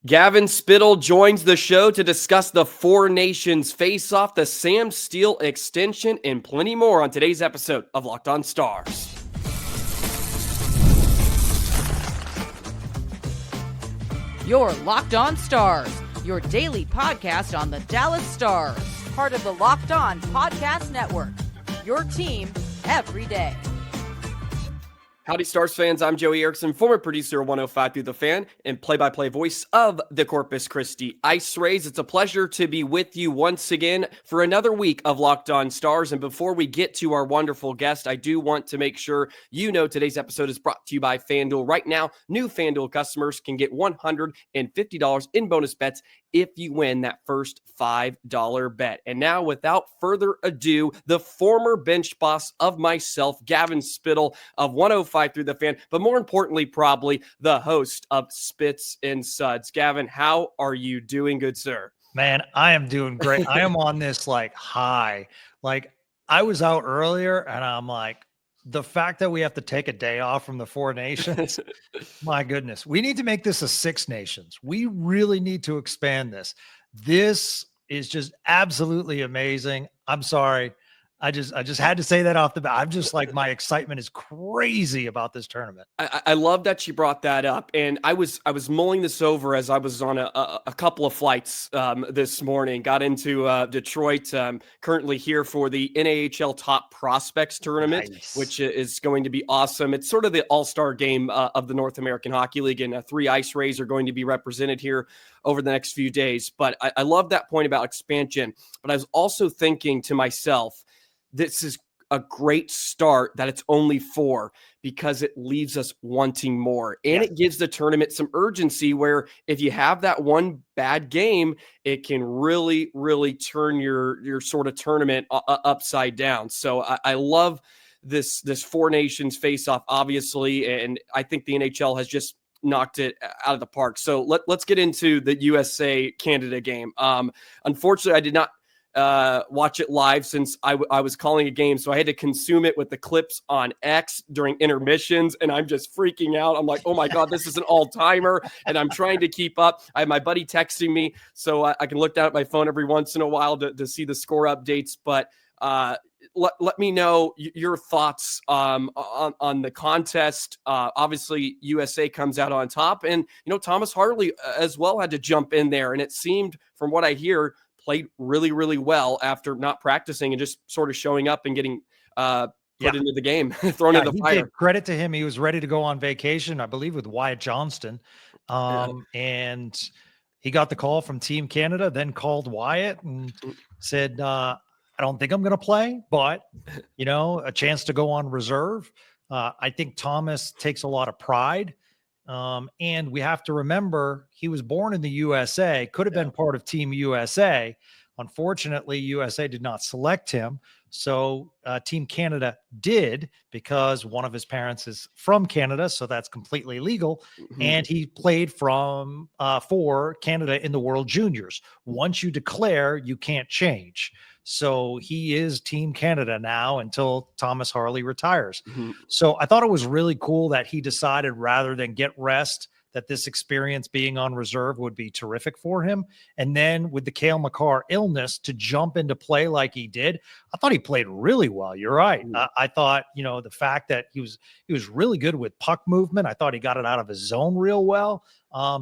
Gavin Spittle joins the show to discuss the Four Nations Faceoff, the Sam Steele extension, and plenty more on today's episode of Locked On Stars. You're Locked On Stars, your daily podcast on the Dallas Stars, part of the Locked On Podcast Network, your team every day. Howdy, Stars fans. I'm Joey Erickson, former producer of 105 Through the Fan and play-by-play voice of the Corpus Christi Ice Rays. It's a pleasure to be with you once again for another week of Locked On Stars. And before we get to our wonderful guest, I do want to make sure you know today's episode is brought to you by FanDuel. Right now, new FanDuel customers can get $150 in bonus bets if you win that first $5 bet. And now, without further ado, the former bench boss of myself, Gavin Spittle of 105 Through the Fan, but more importantly, probably the host of Spits and Suds. Gavin, how are you doing, good sir? Man, I am doing great. I am on this high. I was out earlier and I'm like, the fact that we have to take a day off from the Four Nations, my goodness, we need to make this a Six Nations. We really need to expand this. This is just absolutely amazing. I'm sorry. I just had to say that off the bat. I'm just my excitement is crazy about this tournament. I love that you brought that up. And I was mulling this over as I was on a couple of flights this morning, got into Detroit, currently here for the NAHL Top Prospects Tournament, nice. Which is going to be awesome. It's sort of the all-star game of the North American Hockey League, and 3 Ice Rays are going to be represented here over the next few days. But I love that point about expansion. But I was also thinking to myself, this is a great start that it's only 4 because it leaves us wanting more. And It gives the tournament some urgency where if you have that one bad game, it can really, really turn your sort of tournament upside down. So I love this Four Nations face-off, obviously, and I think the NHL has just knocked it out of the park. So let's get into the USA-Canada game. Unfortunately, I did not watch it live since I was calling a game. So I had to consume it with the clips on X during intermissions, and I'm just freaking out. I'm like, oh my God, this is an all-timer, and I'm trying to keep up. I have my buddy texting me so I can look down at my phone every once in a while to see the score updates. But let me know your thoughts on the contest. Obviously, USA comes out on top, and Thomas Harley as well had to jump in there, and it seemed, from what I hear, played really, really well after not practicing and just sort of showing up and getting put into the game, thrown into the fire. Credit to him. He was ready to go on vacation, I believe, with Wyatt Johnston. And he got the call from Team Canada, then called Wyatt and said, I don't think I'm going to play, but, a chance to go on reserve. I think Thomas takes a lot of pride. And we have to remember he was born in the USA, could have been part of Team USA. Unfortunately, USA did not select him. So Team Canada did, because one of his parents is from Canada. So that's completely legal. Mm-hmm. And he played for Canada in the World Juniors. Once you declare, you can't change. So he is Team Canada now until Thomas Harley retires. Mm-hmm. So I thought it was really cool that he decided, rather than get rest, that this experience being on reserve would be terrific for him. And then with the Cale Makar illness, to jump into play like he did, I thought he played really well. You're right. Mm-hmm. I thought, the fact that he was really good with puck movement. I thought he got it out of his zone real well.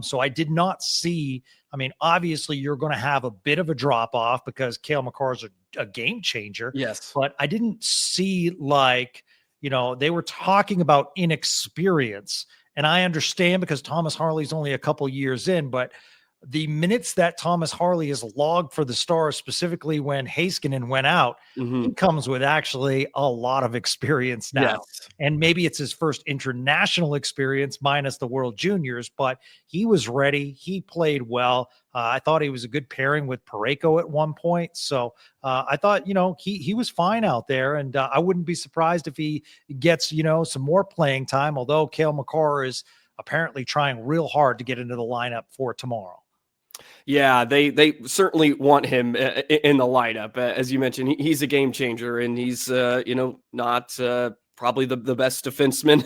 So I did not see, obviously you're going to have a bit of a drop off because Cale Makar is a game changer. Yes. But I didn't see they were talking about inexperience. And I understand because Thomas Harley's only a couple years in, but the minutes that Thomas Harley has logged for the Stars, specifically when Heiskanen went out, he comes with actually a lot of experience now. Yes. And maybe it's his first international experience minus the World Juniors, but he was ready. He played well. I thought he was a good pairing with Parayko at one point. So I thought, he was fine out there, and I wouldn't be surprised if he gets, some more playing time, although Cale Makar is apparently trying real hard to get into the lineup for tomorrow. Yeah, they certainly want him in the lineup. As you mentioned, he's a game changer, and he's not probably the best defenseman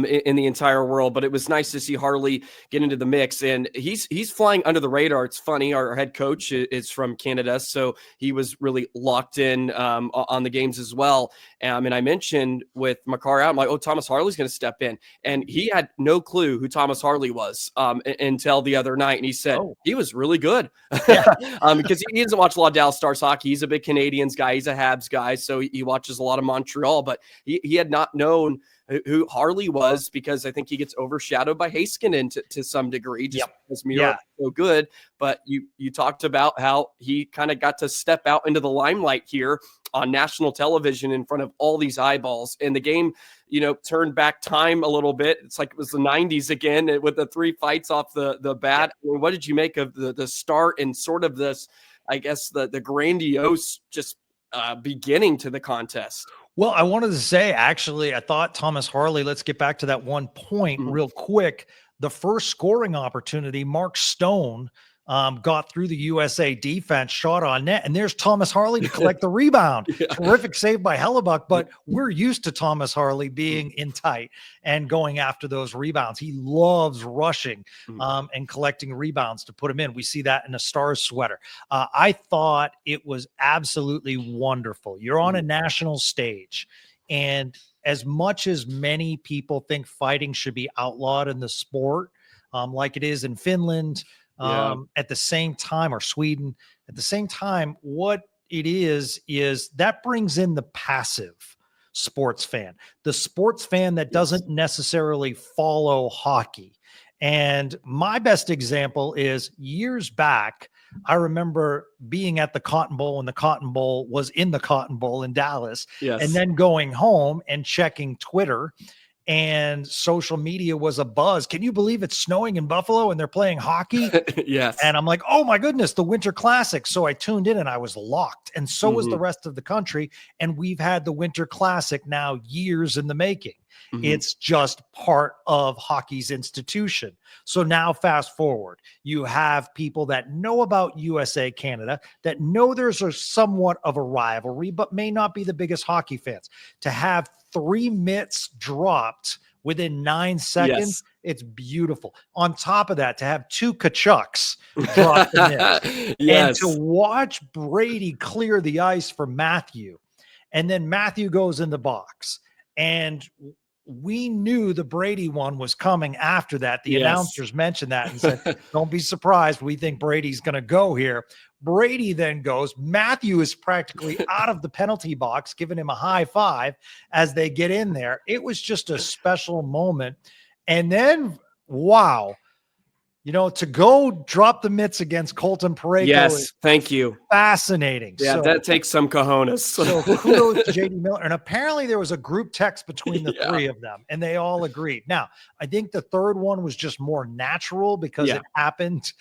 in the entire world. But it was nice to see Harley get into the mix, and he's flying under the radar. It's funny. Our head coach is from Canada, so he was really locked in on the games as well. And I mentioned with Makar out, I'm like, oh, Thomas Harley's going to step in, and he had no clue who Thomas Harley was until the other night, and he said he was really good because he doesn't watch a lot of Dallas Stars hockey. He's a big Canadians guy. He's a Habs guy, so he watches a lot of Montreal, but he had not known who Harley was because I think he gets overshadowed by Heiskanen to some degree just because Miro is so good. But you talked about how he kind of got to step out into the limelight here on national television in front of all these eyeballs. And the game, turned back time a little bit. It's like it was the 90s again with the 3 fights off the bat. I mean, what did you make of the start and sort of this, I guess, the grandiose just beginning to the contest? Well, I wanted to say, actually, I thought Thomas Harley, let's get back to that one point real quick. The first scoring opportunity, Mark Stone got through the USA defense, shot on net, and there's Thomas Harley to collect the rebound. Terrific save by Hellebuck, but we're used to Thomas Harley being in tight and going after those rebounds. He loves rushing and collecting rebounds to put him in. We see that in a Stars sweater. I thought it was absolutely wonderful. You're on a national stage, and as much as many people think fighting should be outlawed in the sport, like it is in Finland, at the same time, or Sweden, at the same time, what it is that brings in the passive sports fan, the sports fan that doesn't necessarily follow hockey. And my best example is years back, I remember being at the Cotton Bowl when the Cotton Bowl was in the Cotton Bowl in Dallas, and then going home and checking Twitter, and social media was a buzz. Can you believe it's snowing in Buffalo and they're playing hockey? Yes. And I'm like, oh my goodness, the Winter Classic. So I tuned in and I was locked. And so was the rest of the country. And we've had the Winter Classic now years in the making. It's just part of hockey's institution. So now fast forward, you have people that know about USA Canada, that know there's a somewhat of a rivalry, but may not be the biggest hockey fans. To have 3 mitts dropped within 9 seconds, it's beautiful. On top of that, to have 2 Kachucks drop the mitt, and to watch Brady clear the ice for Matthew, and then Matthew goes in the box, and we knew the Brady one was coming after that. The announcers mentioned that and said, don't be surprised. We think Brady's going to go here. Brady then goes. Matthew is practically out of the penalty box, giving him a high five as they get in there. It was just a special moment. And then, wow, to go drop the mitts against Colton Parayko. Is thank you. Fascinating. Yeah, so, that takes some cojones. So kudos to JD Miller. And apparently there was a group text between the 3 of them, and they all agreed. Now, I think the third one was just more natural because it happened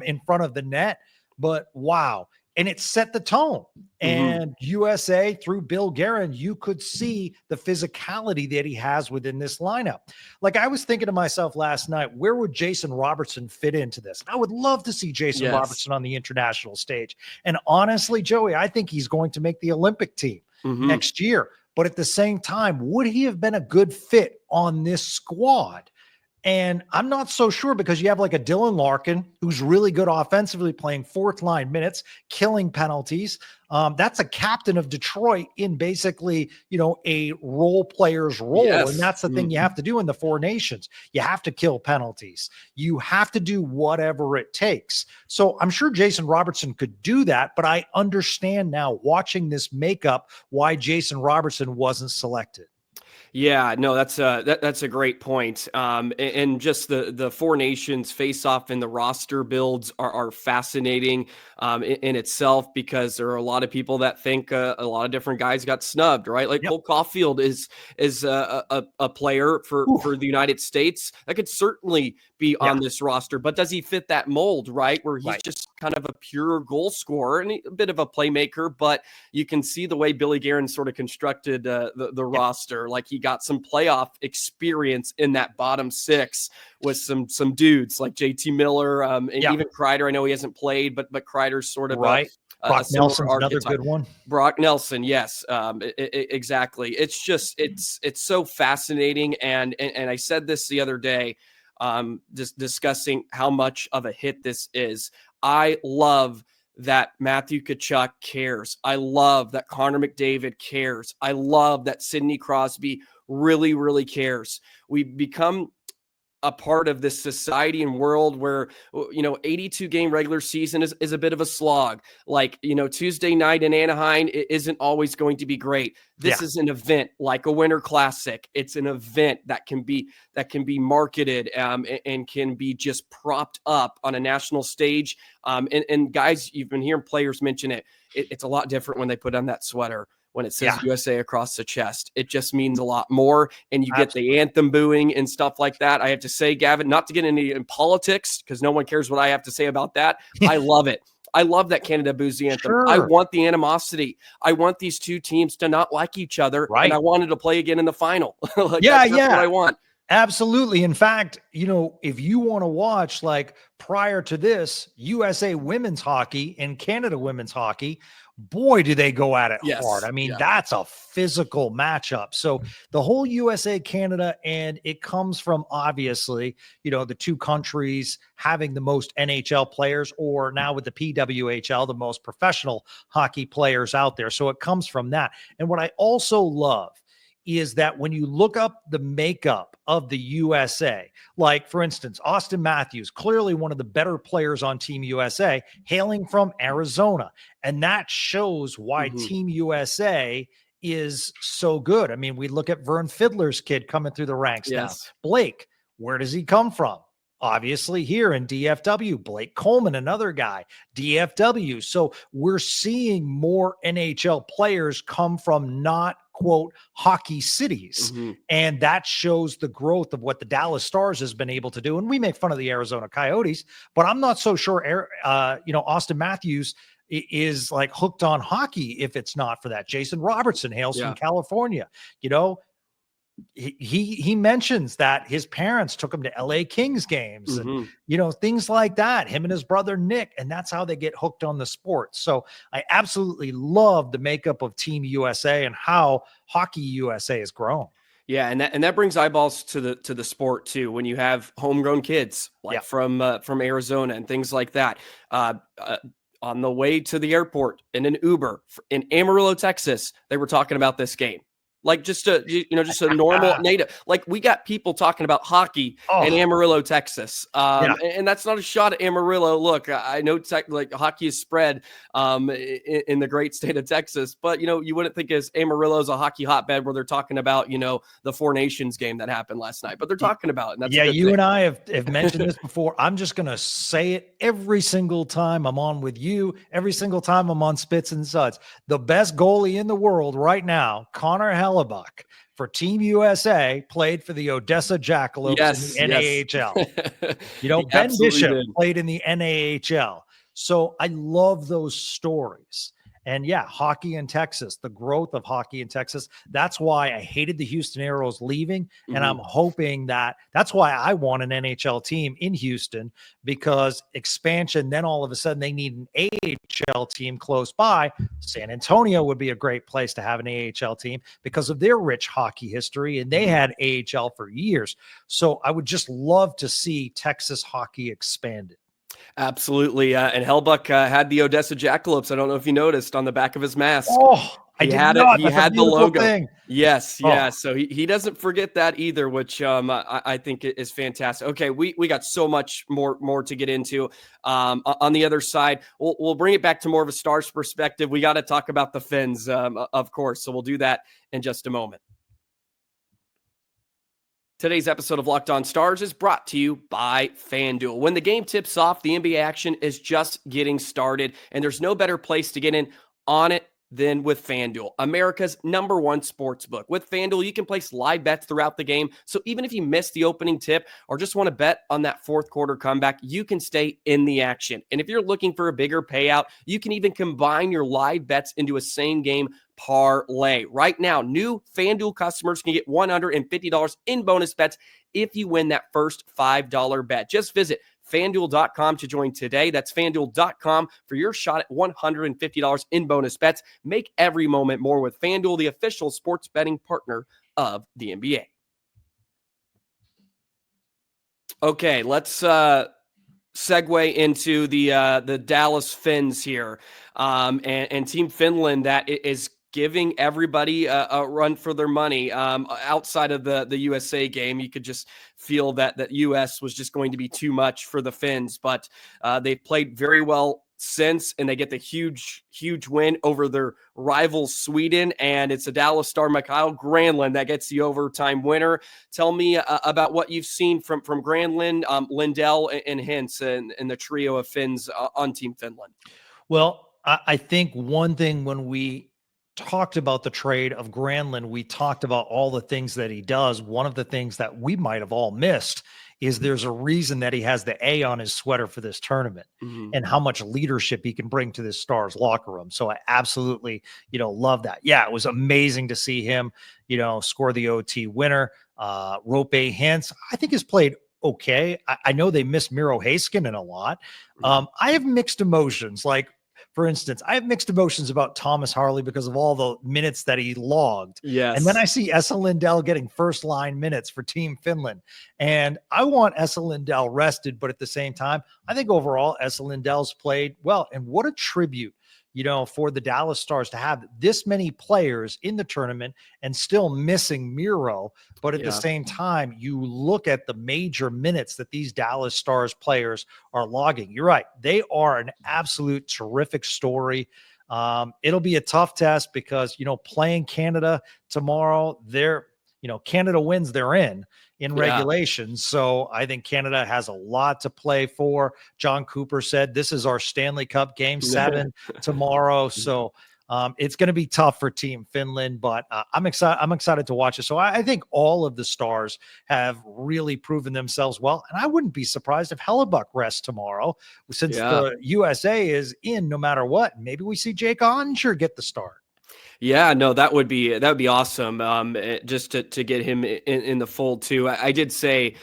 in front of the net. But wow. And it set the tone. And USA, through Bill Guerin, you could see the physicality that he has within this lineup. Like, I was thinking to myself last night, where would Jason Robertson fit into this? I would love to see Jason Robertson on the international stage. And honestly, Joey, I think he's going to make the Olympic team next year. But at the same time, would he have been a good fit on this squad? And I'm not so sure, because you have like a Dylan Larkin, who's really good offensively, playing 4th line minutes, killing penalties. That's a captain of Detroit in basically, a role player's role. And that's the thing you have to do in the 4 nations. You have to kill penalties. You have to do whatever it takes. So I'm sure Jason Robertson could do that, but I understand now, watching this makeup, why Jason Robertson wasn't selected. Yeah, no, that's a great point. And just the 4 nations face-off and the roster builds are fascinating in itself, because there are a lot of people that think a lot of different guys got snubbed, right? Like Cole Caulfield is a player for the United States that could certainly be on this roster, but does he fit that mold, right? Where he's just kind of a pure goal scorer and a bit of a playmaker, but you can see the way Billy Guerin sort of constructed the roster. Like, he got some playoff experience in that bottom 6 with some dudes like JT Miller and even Kreider. I know he hasn't played, but Kreider's sort of Brock similar Nelson's archetype. another good one. Brock Nelson, yes, exactly. It's just it's so fascinating, and I said this the other day, just discussing how much of a hit this is. I love that Matthew Tkachuk cares. I love that Connor McDavid cares. I love that Sidney Crosby really, really cares. We've become a part of this society and world where, 82 game regular season is a bit of a slog. Like, Tuesday night in Anaheim, it isn't always going to be great. This is an event like a Winter Classic. It's an event that can be marketed and can be just propped up on a national stage. And guys, you've been hearing players mention it. It's a lot different when they put on that sweater. When it says USA across the chest, it just means a lot more. And you get the anthem booing and stuff like that. I have to say, Gavin, not to get into politics, because no one cares what I have to say about that. I love it. I love that Canada boos the anthem. Sure. I want the animosity. I want these two teams to not like each other. Right. And I wanted to play again in the final. That's what I want. Absolutely. In fact, if you want to watch, like, prior to this, USA women's hockey and Canada women's hockey, boy, do they go at it hard. I mean, that's a physical matchup. So the whole USA, Canada, and it comes from, obviously, the two countries having the most NHL players, or now with the PWHL, the most professional hockey players out there. So it comes from that. And what I also love is that when you look up the makeup of the USA, like, for instance, Austin Matthews, clearly one of the better players on Team USA, hailing from Arizona. And that shows why Team USA is so good. I mean, we look at Vern Fiddler's kid coming through the ranks now. Blake, where does he come from? Obviously here in DFW. Blake Coleman, another guy, DFW. So we're seeing more NHL players come from not, quote, hockey cities. And that shows the growth of what the Dallas Stars has been able to do. And we make fun of the Arizona Coyotes, but I'm not so sure, Austin Matthews is like hooked on hockey if it's not for that. Jason Robertson hails from California. He mentions that his parents took him to LA Kings games and, things like that, him and his brother Nick, and that's how they get hooked on the sport. So I absolutely love the makeup of Team USA and how Hockey USA has grown. Yeah, and that brings eyeballs to the sport too. When you have homegrown kids like from Arizona and things like that, on the way to the airport in an Uber in Amarillo, Texas, they were talking about this game. Like just a normal native. Like, we got people talking about hockey in Amarillo, Texas. And that's not a shot at Amarillo. Look, I know hockey is spread in the great state of Texas, but you wouldn't think as Amarillo is a hockey hotbed where they're talking about, the Four Nations game that happened last night, but they're talking about it. And that's you and I have mentioned this before. I'm just going to say it every single time I'm on with you, every single time I'm on Spits and Suds. The best goalie in the world right now, Connor Hellebuck, for Team USA, played for the Odessa Jackalopes in the NAHL. Ben Bishop played in the NAHL. So I love those stories. And hockey in Texas, the growth of hockey in Texas. That's why I hated the Houston Aeros leaving. And I'm hoping that's why I want an NHL team in Houston, because expansion, then all of a sudden they need an AHL team close by. San Antonio would be a great place to have an AHL team because of their rich hockey history. And they had AHL for years. So I would just love to see Texas hockey expanded. Absolutely. And Hellebuck had the Odessa Jackalopes. I don't know if you noticed on the back of his mask. He had the logo. Thing. Yes. So he doesn't forget that either, which I think is fantastic. Okay, we got so much more to get into. On the other side, we'll bring it back to more of a Stars perspective. We got to talk about the Finns, of course. So we'll do that in just a moment. Today's episode of Locked On Stars is brought to you by FanDuel. When the game tips off, the NBA action is just getting started, and there's no better place to get in on it than with FanDuel, America's #1 sports book. With FanDuel, you can place live bets throughout the game, so even if you miss the opening tip or just want to bet on that fourth quarter comeback, you can stay in the action. And if you're looking for a bigger payout, you can even combine your live bets into a same-game parlay. Right now, new FanDuel customers can get $150 in bonus bets if you win that first $5 bet. Just visit FanDuel.com to join today. That's FanDuel.com for your shot at $150 in bonus bets. Make every moment more with FanDuel, the official sports betting partner of the NBA. Okay, let's segue into the Dallas Finns here, and Team Finland that is giving everybody a run for their money. Outside of the USA game, you could just feel that US was just going to be too much for the Finns, but they've played very well since, and they get the huge win over their rival Sweden, and it's a Dallas star, Mikael Granlund, that gets the overtime winner. Tell me about what you've seen from Granlund, Lindell, and Hintz, and the trio of Finns on Team Finland. Well, I think one thing when we talked about the trade of Granlund, we talked about all the things that he does. One of the things that we might have all missed is there's a reason that he has the A on his sweater for this tournament, and how much leadership he can bring to this Stars locker room. So I absolutely, love that. Yeah, it was amazing to see him, score the OT winner. Roope Hintz, I think, has played okay. I know they miss Miro Heiskanen a lot. I have mixed emotions. Like, for instance, I have mixed emotions about Thomas Harley because of all the minutes that he logged. Yes. And then I see Esa Lindell getting first line minutes for Team Finland. And I want Esa Lindell rested, but at the same time, I think overall Esa Lindell's played well. And what a tribute, for the Dallas Stars to have this many players in the tournament and still missing Miro. But at the same time, you look at the major minutes that these Dallas Stars players are logging. You're right. They are an absolute terrific story. It'll be a tough test because, playing Canada tomorrow, Canada wins, they're in regulation. So I think Canada has a lot to play for. John Cooper said, this is our Stanley Cup Game 7 tomorrow. So it's going to be tough for Team Finland, but I'm excited to watch it. So I think all of the Stars have really proven themselves well. And I wouldn't be surprised if Hellebuck rests tomorrow, since the USA is in no matter what. Maybe we see Jake Oettinger get the start. Yeah, no, that would be awesome. Just to get him in the fold too. I did say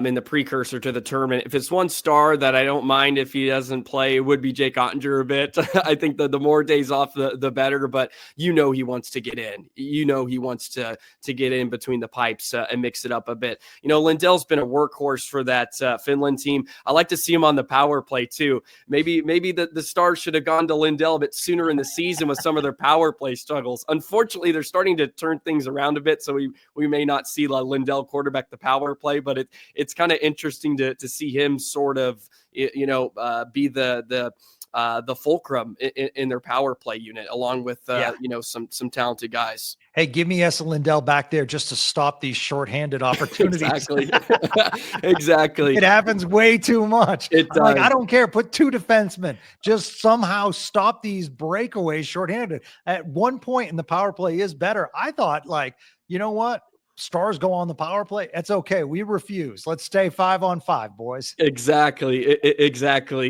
in the precursor to the tournament, if it's one star that I don't mind if he doesn't play, it would be Jake Oettinger a bit. I think the more days off, the better. But he wants to get in. He wants to get in between the pipes and mix it up a bit. Lindell's been a workhorse for that Finland team. I like to see him on the power play too. Maybe the Stars should have gone to Lindell a bit sooner in the season with some of their power play struggles. Unfortunately, they're starting to turn things around a bit, so we may not see Lindell quarterback the power play, but it's kind of interesting to see him sort of, be the fulcrum in their power play unit, along with, some talented guys. Hey, give me Esa Lindell back there just to stop these shorthanded opportunities. Exactly. Exactly. It happens way too much. It does. Like, I don't care. Put 2 defensemen. Just somehow stop these breakaways shorthanded. At one point in the power play is better. I thought, you know what? Stars go on the power play. It's okay. We refuse. Let's stay 5-on-5, boys. Exactly.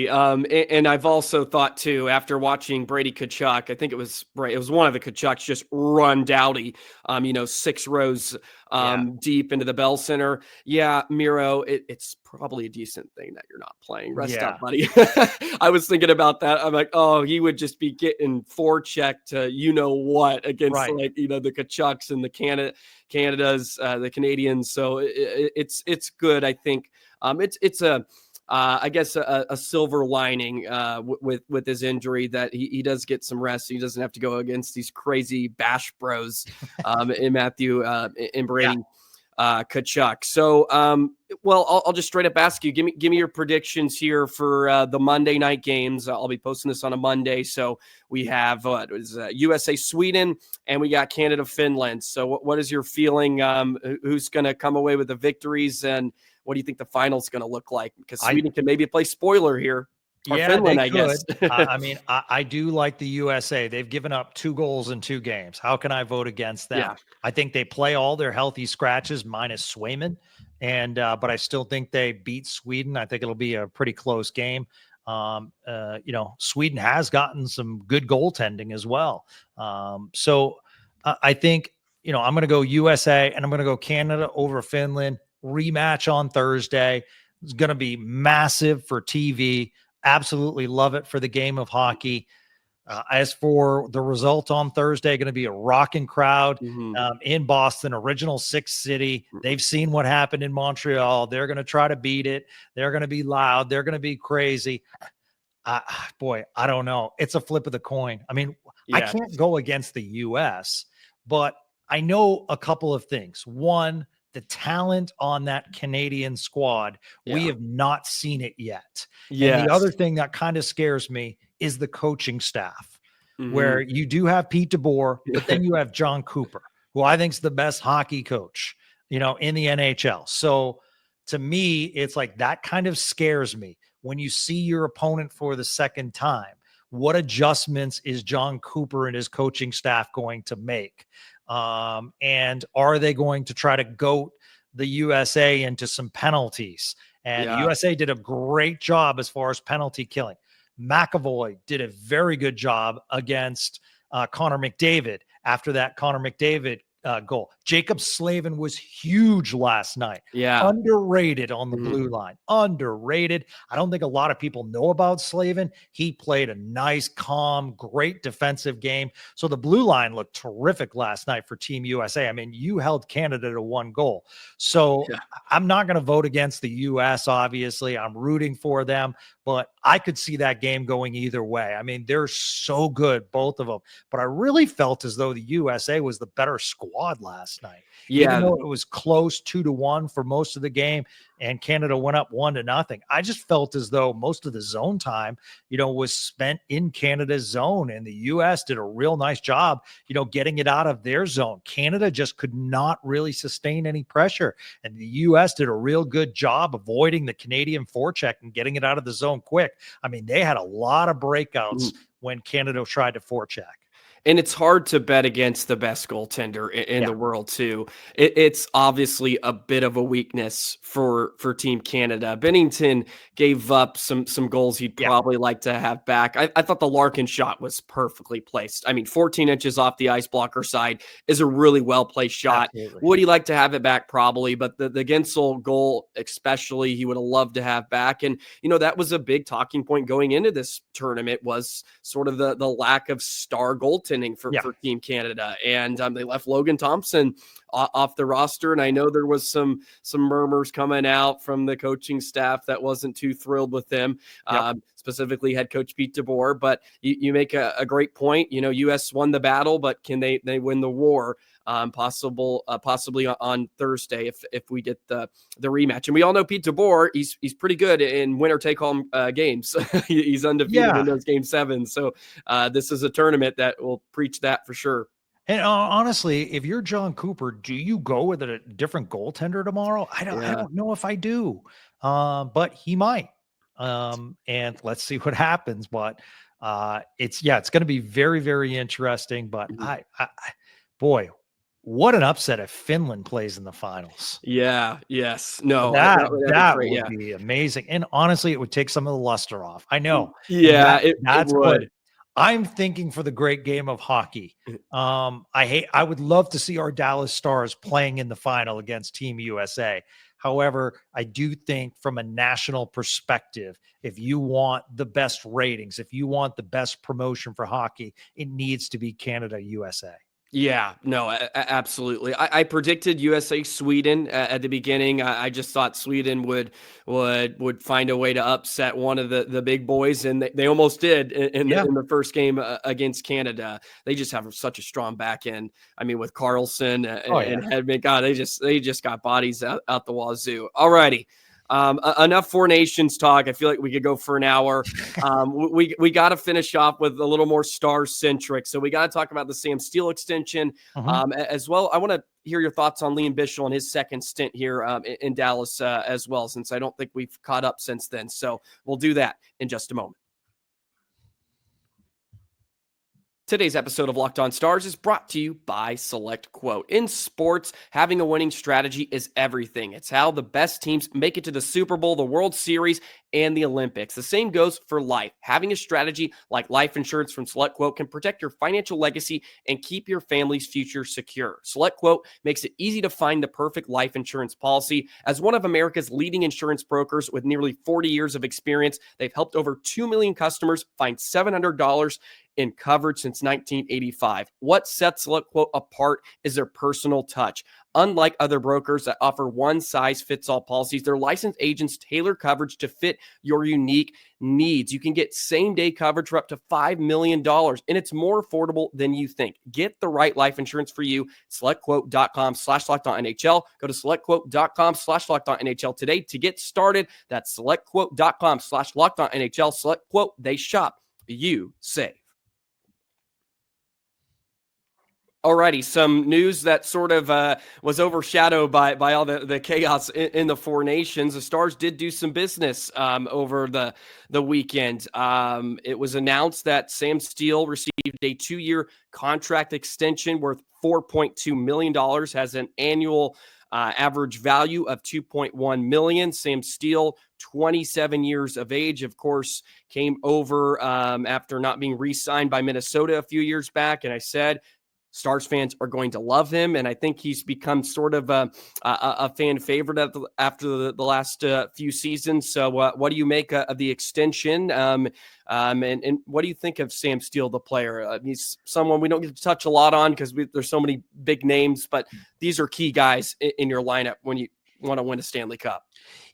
And I've also thought too, after watching Brady Tkachuk, I think it was one of the Tkachuks just run Doughty, 6 rows deep into the Bell Center. Yeah, Miro, it's probably a decent thing that you're not playing. Rest up, buddy. I was thinking about that. I'm like, oh, he would just be getting forechecked to what against the Tkachuks and the Canada's, the Canadians. So it's good. I think it's I guess a silver lining with his injury, that he does get some rest. He doesn't have to go against these crazy bash bros in Matthew and Brady Tkachuk. So, I'll just straight up ask you, give me your predictions here for the Monday night games. I'll be posting this on a Monday. So we have USA Sweden, and we got Canada Finland. So what is your feeling? Who's going to come away with the victories, and what do you think the final's going to look like? Because Sweden can maybe play spoiler here. Or Finland, I guess. I do like the USA. They've given up 2 goals in 2 games. How can I vote against them? Yeah. I think they play all their healthy scratches minus Swayman, but I still think they beat Sweden. I think it'll be a pretty close game. Sweden has gotten some good goaltending as well. So I think, I'm going to go USA, and I'm going to go Canada over Finland. Rematch on Thursday. It's going to be massive for TV. Absolutely love it for the game of hockey. As for the result on Thursday, going to be a rocking crowd in Boston, original Six City. They've seen what happened in Montreal. They're going to try to beat it. They're going to be loud. They're going to be crazy. Boy, I don't know. It's a flip of the coin. I mean, I can't go against the U.S., but I know a couple of things. One, the talent on that Canadian squad, we have not seen it yet. And the other thing that kind of scares me is the coaching staff, where you do have Pete DeBoer, but then you have John Cooper, who I think is the best hockey coach, in the NHL. So to me, it's like that kind of scares me. When you see your opponent for the second time, what adjustments is John Cooper and his coaching staff going to make? And are they going to try to goat the USA into some penalties? And the USA did a great job as far as penalty killing. McAvoy did a very good job against Connor McDavid after that Connor McDavid goal. Jacob Slavin was huge last night. Underrated on the blue line. Underrated. I don't think a lot of people know about Slavin. He played a nice, calm, great defensive game. So the blue line looked terrific last night for Team USA. I mean, you held Canada to 1 goal. So I'm not going to vote against the US, obviously. I'm rooting for them, but I could see that game going either way. I mean, they're so good, both of them. But I really felt as though the USA was the better squad last night. Even though it was close 2-1 for most of the game and Canada went up 1-0. I just felt as though most of the zone time, was spent in Canada's zone, and the US did a real nice job, getting it out of their zone. Canada just could not really sustain any pressure, and the US did a real good job avoiding the Canadian forecheck and getting it out of the zone quick. I mean, they had a lot of breakouts when Canada tried to forecheck. And it's hard to bet against the best goaltender in the world, too. It's obviously a bit of a weakness for Team Canada. Bennington gave up some goals he'd probably like to have back. I thought the Larkin shot was perfectly placed. I mean, 14 inches off the ice blocker side is a really well-placed shot. Absolutely. Would he like to have it back? Probably. But the Gensel goal, especially, he would have loved to have back. And, that was a big talking point going into this tournament, was sort of the lack of star goaltending for Team Canada. And they left Logan Thompson off the roster. And I know there was some murmurs coming out from the coaching staff that wasn't too thrilled with them, specifically head coach Pete DeBoer. But you make a great point. U.S. won the battle, but can they win the war? Possibly on Thursday if we get the rematch. And we all know Pete DeBoer, he's pretty good in winner take home games. He's undefeated in those game 7. So this is a tournament that will preach that for sure. And honestly, if you're John Cooper, do you go with a different goaltender tomorrow? I don't know if I do, but he might. And let's see what happens. But it's going to be very, very interesting. But boy, what an upset if Finland plays in the finals. That would be amazing. And honestly, it would take some of the luster off. I know. That's good. I'm thinking for the great game of hockey. I would love to see our Dallas Stars playing in the final against Team USA. However, I do think from a national perspective, if you want the best ratings, if you want the best promotion for hockey, it needs to be Canada, USA. Yeah, no, absolutely. I predicted USA Sweden at the beginning. I just thought Sweden would find a way to upset one of the big boys, and they almost did in the first game against Canada. They just have such a strong back end. I mean, with Carlson and Hedman, God, they just got bodies out the wazoo. All righty. Enough Four Nations talk. I feel like we could go for an hour. We got to finish off with a little more star centric. So we got to talk about the Sam Steele extension as well. I want to hear your thoughts on Liam Bichsel and his second stint here in Dallas as well, since I don't think we've caught up since then. So we'll do that in just a moment. Today's episode of Locked On Stars is brought to you by SelectQuote. In sports, having a winning strategy is everything. It's how the best teams make it to the Super Bowl, the World Series, and the Olympics. The same goes for life. Having a strategy like life insurance from SelectQuote can protect your financial legacy and keep your family's future secure. SelectQuote makes it easy to find the perfect life insurance policy. As one of America's leading insurance brokers with nearly 40 years of experience, they've helped over 2 million customers find $700 in coverage since 1985. What sets SelectQuote apart is their personal touch. Unlike other brokers that offer one-size-fits-all policies, their licensed agents tailor coverage to fit your unique needs. You can get same-day coverage for up to $5 million, and it's more affordable than you think. Get the right life insurance for you. SelectQuote.com/LockedOnNHL. Go to SelectQuote.com/LockedOnNHL today to get started. That's SelectQuote.com/LockedOnNHL. SelectQuote, they shop, you save. Alrighty, some news that sort of was overshadowed by all the chaos in the Four Nations. The Stars did do some business over the weekend. It was announced that Sam Steele received a 2-year contract extension worth $4.2 million, has an annual average value of $2.1 million. Sam Steele, 27 years of age, of course, came over after not being re-signed by Minnesota a few years back, and I said Stars fans are going to love him, and I think he's become sort of a fan favorite after the last few seasons. So what do you make of the extension, and what do you think of Sam Steele, the player? He's someone we don't get to touch a lot on because there's so many big names, but these are key guys in your lineup when you want to win a Stanley Cup.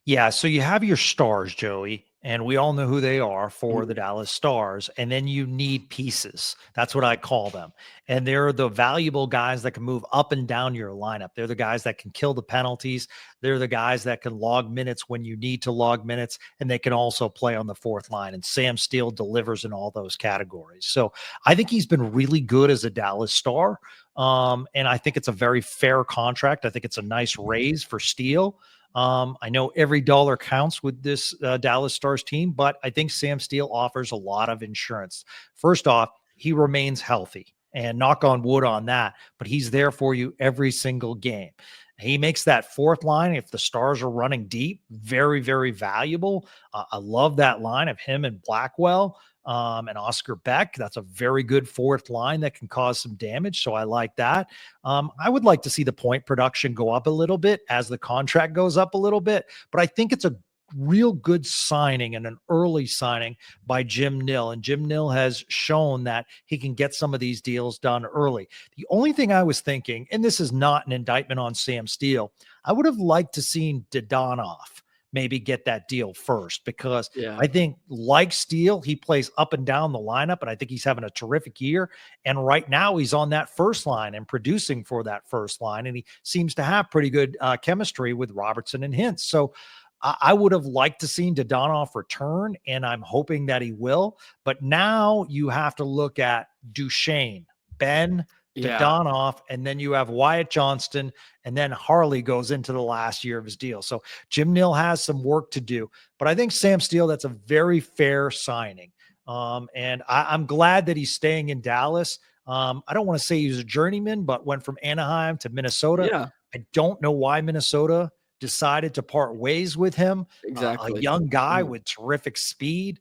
Yeah, so you have your stars, Joey, and we all know who they are for the Dallas Stars, and then you need pieces. That's what I call them. And they're the valuable guys that can move up and down your lineup. They're the guys that can kill the penalties. They're the guys that can log minutes when you need to log minutes, and they can also play on the fourth line. And Sam Steele delivers in all those categories. So I think he's been really good as a Dallas Star, and I think it's a very fair contract. I think it's a nice raise for Steele. I know every dollar counts with this Dallas Stars team, but I think Sam Steele offers a lot of insurance. First off, he remains healthy, and knock on wood on that, but he's there for you every single game. He makes that fourth line, if the Stars are running deep, very, very valuable. I love that line of him and Blackwell and Oscar Beck. That's a very good fourth line that can cause some damage. So I like that. I would like to see the point production go up a little bit as the contract goes up a little bit, but I think it's a real good signing and an early signing by Jim Nill. And Jim Nill has shown that he can get some of these deals done early. The only thing I was thinking, and this is not an indictment on Sam Steele, I would have liked to seen Dadonov maybe get that deal first, because I think, like Steele, he plays up and down the lineup, and I think he's having a terrific year. And right now he's on that first line and producing for that first line, and he seems to have pretty good chemistry with Robertson and Hintz. So I would have liked to see Dadonov return, and I'm hoping that he will. But now you have to look at Duchene, Ben, Dadonov, and then you have Wyatt Johnston, and then Harley goes into the last year of his deal. So Jim Nill has some work to do, but I think Sam Steele, that's a very fair signing. And I'm glad that he's staying in Dallas. I don't want to say he's a journeyman, but went from Anaheim to Minnesota. Yeah. I don't know why Minnesota decided to part ways with him. Exactly. A young guy with terrific speed.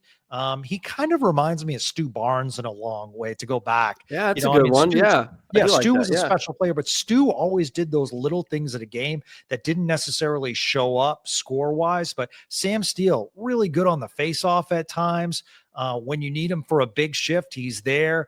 He kind of reminds me of Stu Barnes in a long way, to go back. Yeah, that's a good one. Stu was a special player, but Stu always did those little things at a game that didn't necessarily show up score-wise. But Sam Steele, really good on the face-off at times. When you need him for a big shift, he's there.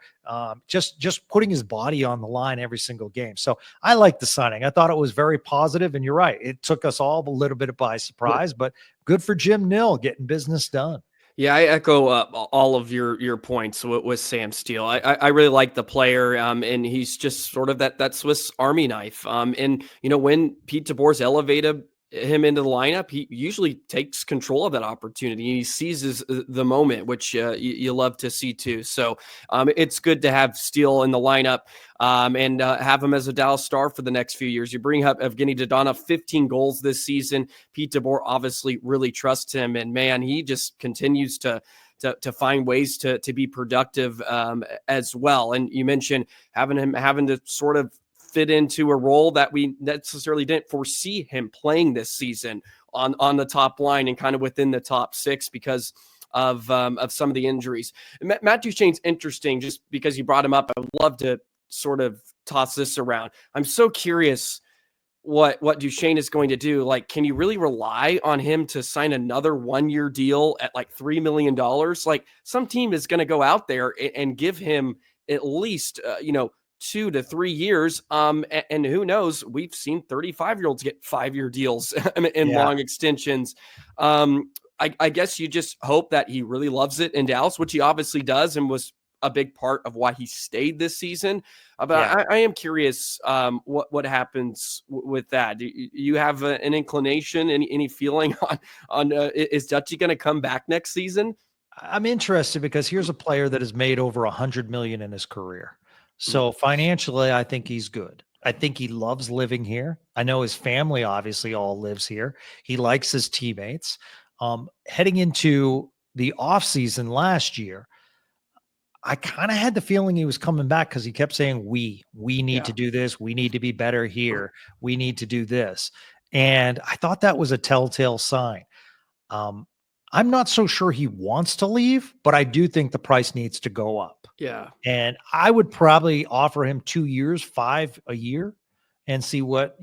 Just putting his body on the line every single game. So I like the signing. I thought it was very positive, and you're right. It took us all a little bit by surprise, but good for Jim Nill getting business done. Yeah, I echo all of your points with Sam Steele. I really like the player, and he's just sort of that Swiss Army knife. And when Pete DeBoer's elevated him into the lineup, he usually takes control of that opportunity. He seizes the moment, which you love to see too. So it's good to have Steele in the lineup and have him as a Dallas Star for the next few years. You bring up Evgeny Dadonov, 15 goals this season. Pete DeBoer obviously really trusts him, and man, he just continues to to find ways to be productive as well. And you mentioned having to sort of fit into a role that we necessarily didn't foresee him playing this season on the top line and kind of within the top six because of some of the injuries. Matt Duchene's interesting just because you brought him up. I would love to sort of toss this around. I'm so curious what Duchene is going to do. Like, can you really rely on him to sign another 1-year deal at like $3 million? Like, some team is going to go out there and give him at least, 2 to 3 years. And who knows, we've seen 35-year-olds get 5-year deals in long extensions. I guess you just hope that he really loves it in Dallas, which he obviously does and was a big part of why he stayed this season. But I am curious what happens with that. Do you have an inclination, any feeling on is Dutchie going to come back next season? I'm interested because here's a player that has made over $100 million in his career. So financially, I think he's good. I think he loves living here. I know his family obviously all lives here. He likes his teammates. Heading into the offseason last year, I kind of had the feeling he was coming back because he kept saying, we need to do this. We need to be better here. We need to do this. And I thought that was a telltale sign. I'm not so sure he wants to leave, but I do think the price needs to go up. Yeah. And I would probably offer him 2 years, $5 a year, and see what,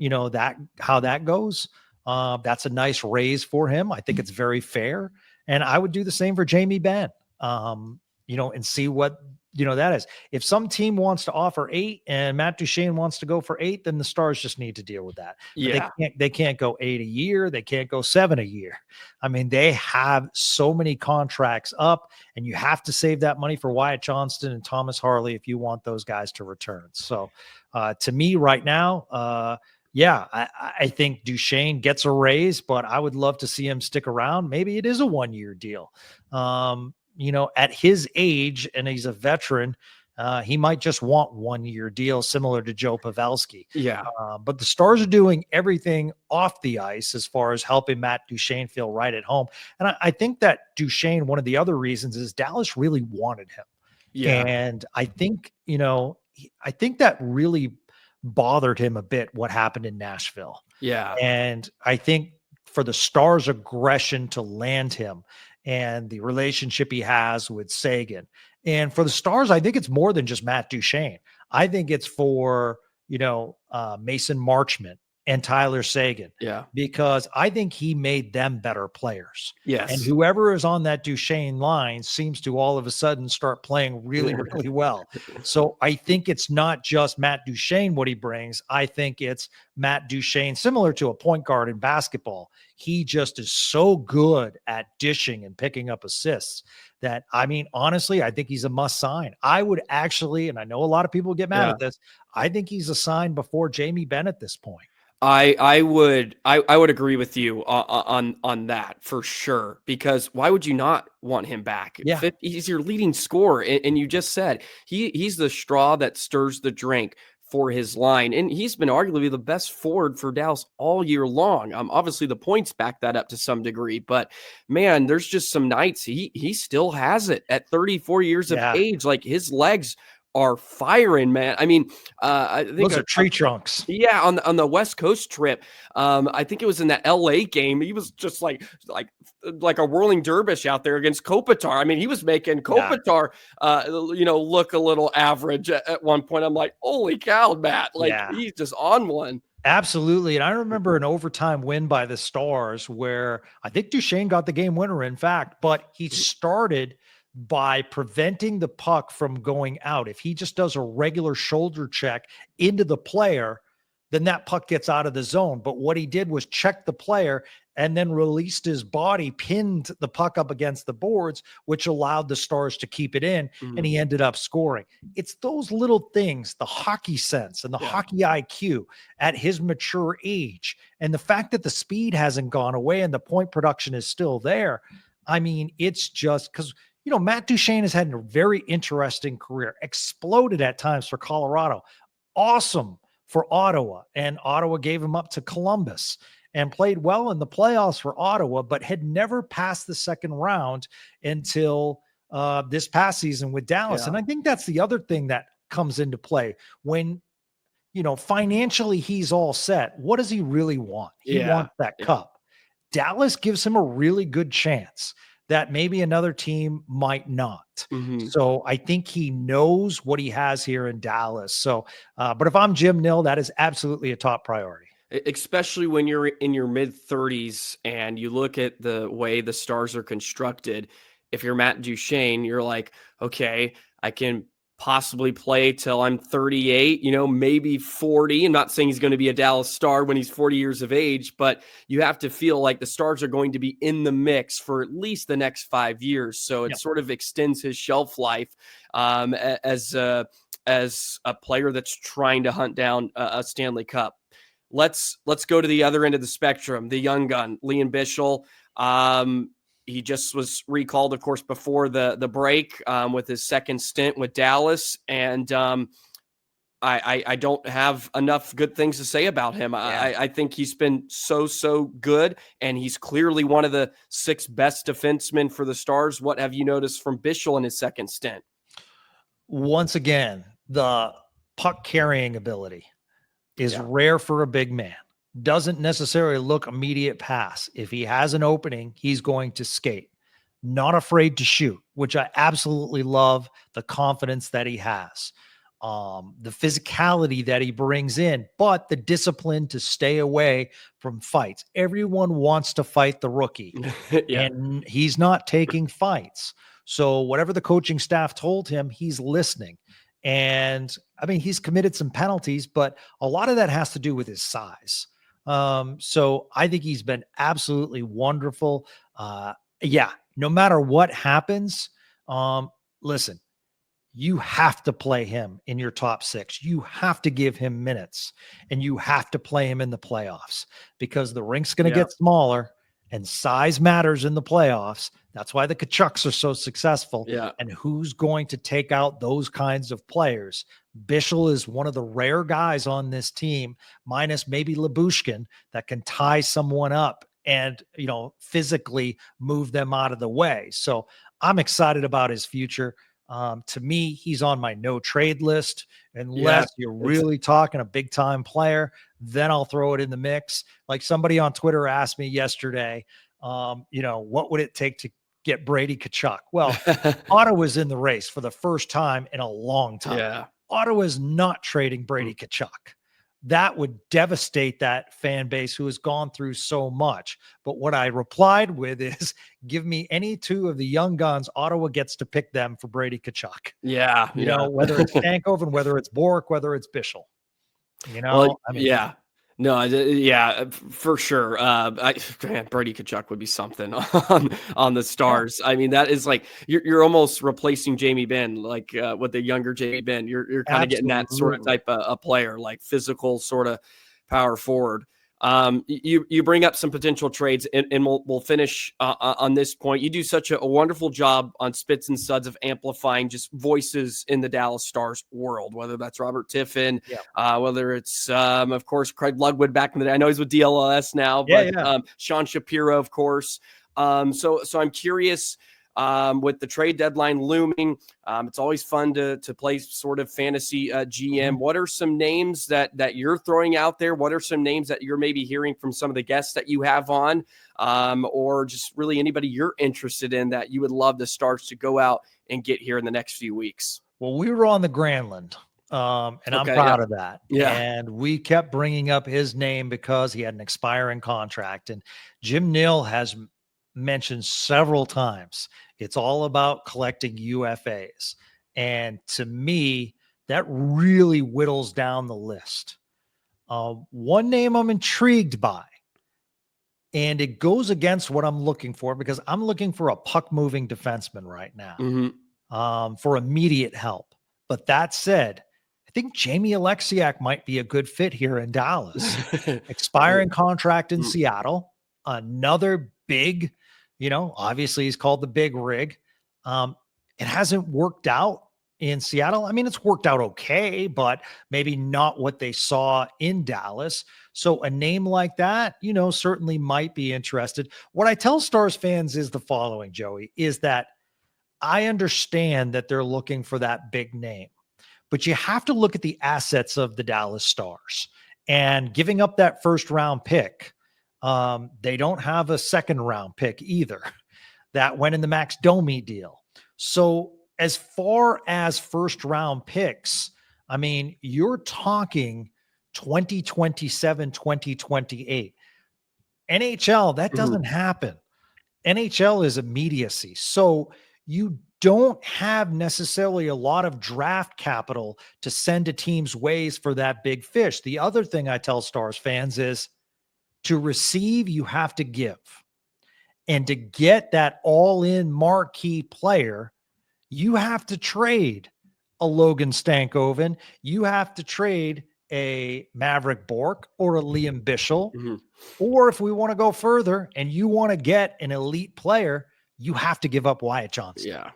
how that goes. That's a nice raise for him. I think it's very fair. And I would do the same for Jamie Benn, and see what, that is. If some team wants to offer 8 and Matt Duchene wants to go for 8, then the Stars just need to deal with that. Yeah. They can't go 8 a year. They can't go 7 a year. I mean, they have so many contracts up, and you have to save that money for Wyatt Johnston and Thomas Harley if you want those guys to return. So to me right now, I think Duchene gets a raise, but I would love to see him stick around. Maybe it is a 1-year deal. At his age, and he's a veteran, he might just want 1-year deal, similar to Joe Pavelski. Yeah. But the Stars are doing everything off the ice as far as helping Matt Duchene feel right at home. And I think that Duchene, one of the other reasons is Dallas really wanted him. Yeah. And I think, I think that really bothered him a bit, what happened in Nashville. Yeah. And I think for the Stars' aggression to land him and the relationship he has with Sagan, and for the Stars, I think it's more than just Matt Duchene. I think it's for, Mason Marchment and Tyler Sagan. Yeah. Because I think he made them better players. Yes. And whoever is on that Duchene line seems to all of a sudden start playing really, really well. So I think it's not just Matt Duchene, what he brings. I think it's Matt Duchene, similar to a point guard in basketball. He just is so good at dishing and picking up assists that, honestly, I think he's a must sign. I would actually, and I know a lot of people get mad at this, I think he's a sign before Jamie Benn at this point. I would agree with you on that for sure, because why would you not want him back? Yeah. He's your leading scorer, and you just said he's the straw that stirs the drink for his line, and he's been arguably the best forward for Dallas all year long. Obviously the points back that up to some degree, but man, there's just some nights he still has it at 34 years of age. Like, his legs are firing, man. I mean, I think those are tree trunks. Yeah, on the West Coast trip, I think it was in that LA game. He was just like a whirling dervish out there against Kopitar. I mean, he was making Kopitar, look a little average at one point. I'm like, holy cow, Matt! He's just on one. Absolutely. And I remember an overtime win by the Stars where I think Duchene got the game winner, in fact, but he started by preventing the puck from going out. If he just does a regular shoulder check into the player, then that puck gets out of the zone. But what he did was check the player and then released his body, pinned the puck up against the boards, which allowed the Stars to keep it in, and he ended up scoring. It's those little things, the hockey sense and the hockey IQ at his mature age, and the fact that the speed hasn't gone away and the point production is still there. It's just because, Matt Duchene has had a very interesting career, exploded at times for Colorado, awesome for Ottawa, and Ottawa gave him up to Columbus and played well in the playoffs for Ottawa, but had never passed the second round until this past season with Dallas. Yeah. And I think that's the other thing that comes into play when, financially he's all set. What does he really want? He wants that cup. Dallas gives him a really good chance that maybe another team might not. So I think he knows what he has here in Dallas. So, but if I'm Jim Nill, that is absolutely a top priority. Especially when you're in your mid 30s and you look at the way the Stars are constructed. If you're Matt Duchene, you're like, okay, I can possibly play till I'm 38, maybe 40. I'm not saying he's going to be a Dallas Star when he's 40 years of age, but you have to feel like the Stars are going to be in the mix for at least the next 5 years. So it sort of extends his shelf life as a player that's trying to hunt down a Stanley Cup. Let's go to the other end of the spectrum, the young gun, Liam Bichsel. He just was recalled, of course, before the break with his second stint with Dallas. And I don't have enough good things to say about him. I think he's been so good, and he's clearly one of the 6 best defensemen for the Stars. What have you noticed from Bichsel in his second stint? Once again, the puck carrying ability is rare for a big man. Doesn't necessarily look immediate pass. If he has an opening, he's going to skate. Not afraid to shoot, which I absolutely love. The confidence that he has, the physicality that he brings in, but the discipline to stay away from fights. Everyone wants to fight the rookie, and he's not taking fights. So whatever the coaching staff told him, he's listening. And I mean, he's committed some penalties, but a lot of that has to do with his size. So I think he's been absolutely wonderful. No matter what happens, listen, you have to play him in your top 6. You have to give him minutes, and you have to play him in the playoffs, because the rink's going to get smaller and size matters in the playoffs. That's why the Tkachuks are so successful. And who's going to take out those kinds of players? Bichsel is one of the rare guys on this team, minus maybe Lyubushkin, that can tie someone up and, physically move them out of the way. So I'm excited about his future. To me, he's on my no trade list. Unless you're really talking a big time player, then I'll throw it in the mix. Like somebody on Twitter asked me yesterday, what would it take to get Brady Tkachuk? Well, Ottawa's in the race for the first time in a long time. Ottawa's not trading Brady Tkachuk. That would devastate that fan base who has gone through so much. But what I replied with is, give me any 2 of the young guns. Ottawa gets to pick them for Brady Tkachuk. Whether it's Stankoven, whether it's Bork, whether it's Bichsel. For sure. Brady Tkachuk would be something on the Stars. I mean, that is like you're almost replacing Jamie Benn, like with the younger Jamie Benn. You're kind of getting that sort of type of player, like physical sort of power forward. You bring up some potential trades, and we'll finish on this point. You do such a wonderful job on Spits and Suds of amplifying just voices in the Dallas Stars world, whether that's Robert Tiffin, whether it's, of course, Craig Lugwood back in the day. I know he's with DLS now, but Sean Shapiro, of course. So I'm curious, with the trade deadline looming, it's always fun to play sort of fantasy GM. What are some names that you're throwing out there? What are some names that you're maybe hearing from some of the guests that you have on, or just really anybody you're interested in that you would love the Stars to go out and get here in the next few weeks? Well, we were on the Granlund, and I'm proud of that. And we kept bringing up his name because he had an expiring contract, and Jim Nill has mentioned several times it's all about collecting UFAs. And to me, that really whittles down the list. One name I'm intrigued by, and it goes against what I'm looking for, because I'm looking for a puck-moving defenseman right now for immediate help. But that said, I think Jamie Alexiak might be a good fit here in Dallas. Expiring contract in Seattle, another big, obviously he's called the big rig. It hasn't worked out in Seattle. I mean, it's worked out okay, but maybe not what they saw in Dallas. So a name like that, certainly might be interested. What I tell Stars fans is the following, Joey, is that I understand that they're looking for that big name, but you have to look at the assets of the Dallas Stars and giving up that first round pick. They don't have a second round pick either. That went in the Max Domi deal. So as far as first round picks, I mean, you're talking 2027, 2028. NHL, that doesn't happen. NHL is immediacy. So you don't have necessarily a lot of draft capital to send to teams' ways for that big fish. The other thing I tell Stars fans is to receive, you have to give. And to get that all-in marquee player, you have to trade a Logan Stankoven. You have to trade a Maverick Bork or a Liam Bichel. Or if we want to go further and you want to get an elite player, you have to give up Wyatt Johnson. Yeah.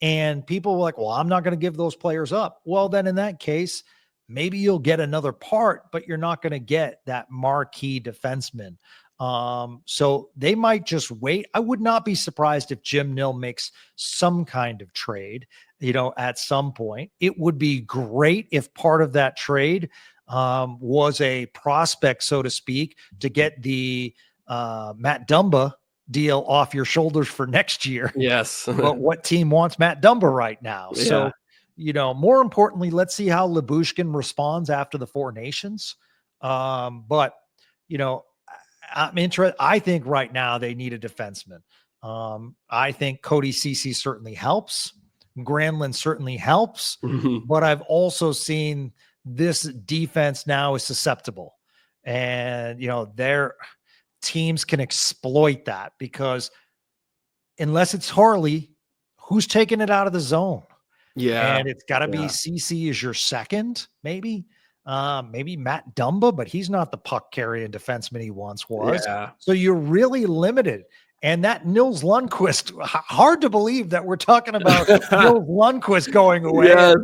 And people were like, well, I'm not going to give those players up. Well, then in that case, maybe you'll get another part, but you're not going to get that marquee defenseman. So they might just wait. I would not be surprised if Jim Nill makes some kind of trade, at some point. It would be great if part of that trade was a prospect, so to speak, to get the Matt Dumba deal off your shoulders for next year. Yes. But what team wants Matt Dumba right now? Yeah. So, more importantly, let's see how Lyubushkin responds after the Four Nations. But, I'm interested. I think right now they need a defenseman. I think Cody Ceci certainly helps. Granlund certainly helps. But I've also seen this defense now is susceptible. And, their teams can exploit that because unless it's Harley, who's taking it out of the zone? Yeah. And it's got to be Ceci as your second, maybe. Maybe Matt Dumba, but he's not the puck carrying defenseman he once was. Yeah. So you're really limited. And that Nils Lundqvist, hard to believe that we're talking about Nils Lundqvist going away Yes.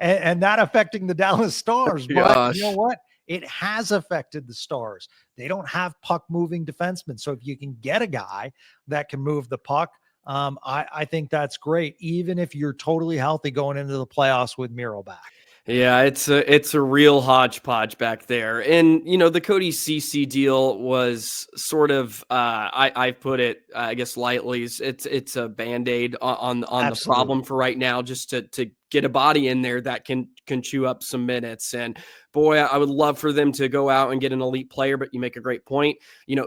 and that affecting the Dallas Stars. But Gosh. you know what? It has affected the Stars. They don't have puck moving defensemen. So if you can get a guy that can move the puck, I think that's great, even if you're totally healthy going into the playoffs with Miro back. Yeah, it's a real hodgepodge back there. And, the Cody Ceci deal was sort of, I put it, I guess lightly, it's a Band-Aid on the problem for right now, just to get a body in there that can chew up some minutes. And boy, I would love for them to go out and get an elite player, but you make a great point.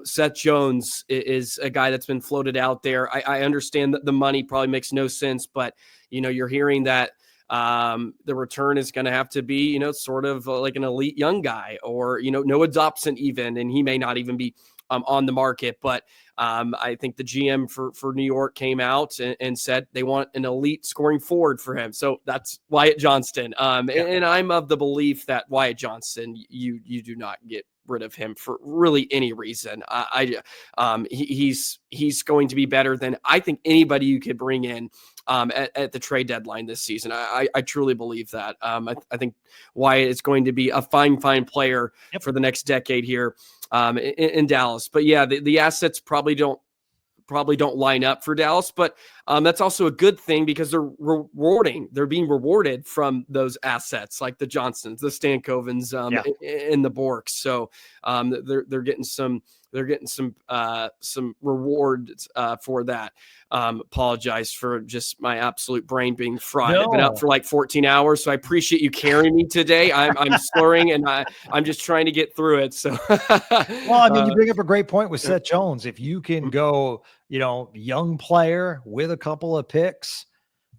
Seth Jones is a guy that's been floated out there. I understand that the money probably makes no sense, but, you're hearing that the return is going to have to be, sort of like an elite young guy or, Noah Dobson even, and he may not even be on the market. But I think the GM for New York came out and said they want an elite scoring forward for him. So that's Wyatt Johnston. And I'm of the belief that Wyatt Johnston, you do not get rid of him for really any reason. He's going to be better than I think anybody you could bring in at the trade deadline this season. I truly believe that. I think Wyatt is going to be a fine player for the next decade here in Dallas. But yeah, the assets probably don't line up for Dallas, but that's also a good thing because they're being rewarded from those assets like the Johnsons, the Stankovens, and the Borks. So they're getting some rewards for that. Apologize for just my absolute brain being fried. I've been up for like 14 hours, so I appreciate you carrying me today. I'm slurring and I'm just trying to get through it. So, well, I mean, you bring up a great point with Seth Jones. If you can go, young player with a couple of picks,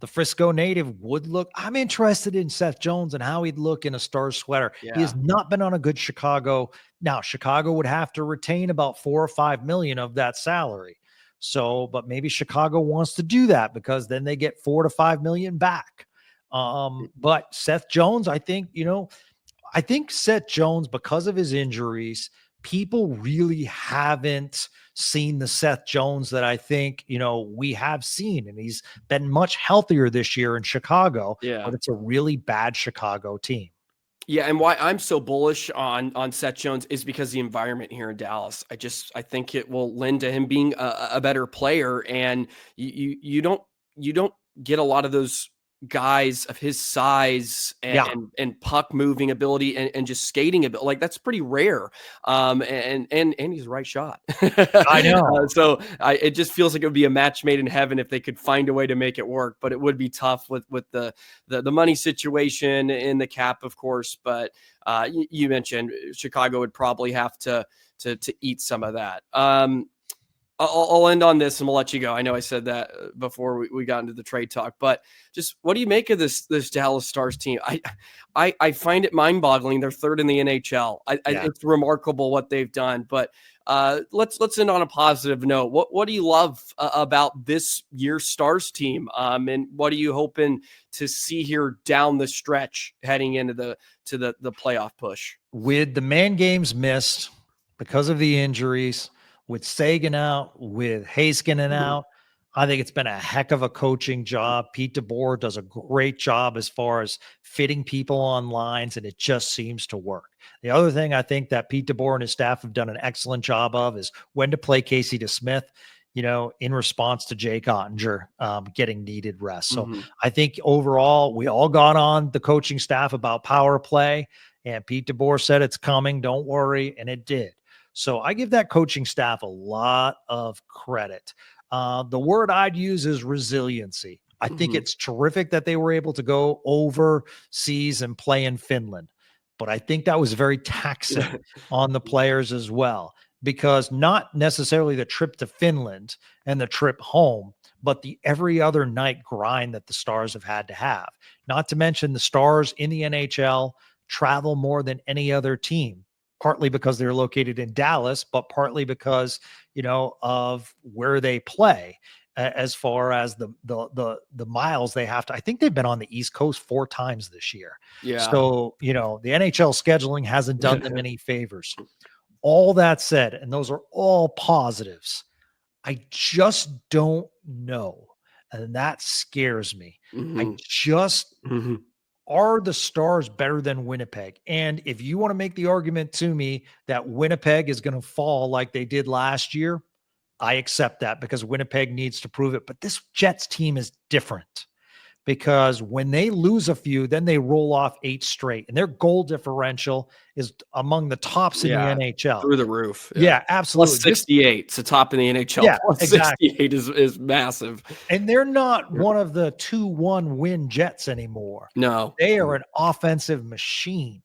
the Frisco native would look. I'm interested in Seth Jones and how he'd look in a Stars sweater. Yeah. He has not been on a good Chicago. Now, Chicago would have to retain about $4 or $5 million of that salary. So, but maybe Chicago wants to do that because then they get $4 to $5 million back. But Seth Jones, I think Seth Jones, because of his injuries, people really haven't seen the Seth Jones that I think, we have seen. And he's been much healthier this year in Chicago, but it's a really bad Chicago team. Yeah, and why I'm so bullish on Seth Jones is because the environment here in Dallas. I think it will lend to him being a better player, and you don't get a lot of those guys of his size and puck moving ability and just skating ability. Like, that's pretty rare. And he's the right shot. I know. So it just feels like it would be a match made in heaven if they could find a way to make it work, but it would be tough with the money situation in the cap, of course. But you mentioned Chicago would probably have to eat some of that. I'll end on this and we'll let you go. I know I said that before we got into the trade talk, but just what do you make of this Dallas Stars team? I find it mind-boggling. They're third in the NHL. It's remarkable what they've done, but let's end on a positive note. What do you love about this year's Stars team? And what are you hoping to see here down the stretch heading into the playoff push? With the man games missed because of the injuries, with Sagan out, with Heiskanen out, I think it's been a heck of a coaching job. Pete DeBoer does a great job as far as fitting people on lines, and it just seems to work. The other thing I think that Pete DeBoer and his staff have done an excellent job of is when to play Casey DeSmith, in response to Jake Oettinger getting needed rest. So I think overall, we all got on the coaching staff about power play, and Pete DeBoer said it's coming, don't worry, and it did. So I give that coaching staff a lot of credit. The word I'd use is resiliency. I think it's terrific that they were able to go overseas and play in Finland. But I think that was very taxing on the players as well, because not necessarily the trip to Finland and the trip home, but the every other night grind that the Stars have had to have. Not to mention the Stars in the NHL travel more than any other team. Partly because they're located in Dallas, but partly because, of where they play as far as the miles they have to. I think they've been on the East Coast 4 times this year. Yeah. So, the NHL scheduling hasn't done them any favors. All that said, and those are all positives, I just don't know. And that scares me. I just... Are the Stars better than Winnipeg? And if you want to make the argument to me that Winnipeg is going to fall like they did last year, I accept that because Winnipeg needs to prove it. But this Jets team is different because when they lose a few, then they roll off 8 straight, and their goal differential is among the tops in the NHL. Through the roof. Yeah, absolutely. Plus 68. It's the top in the NHL. Yeah, plus exactly. 68 is massive. And they're not one of the 2-1 win Jets anymore. No. They are an offensive machine.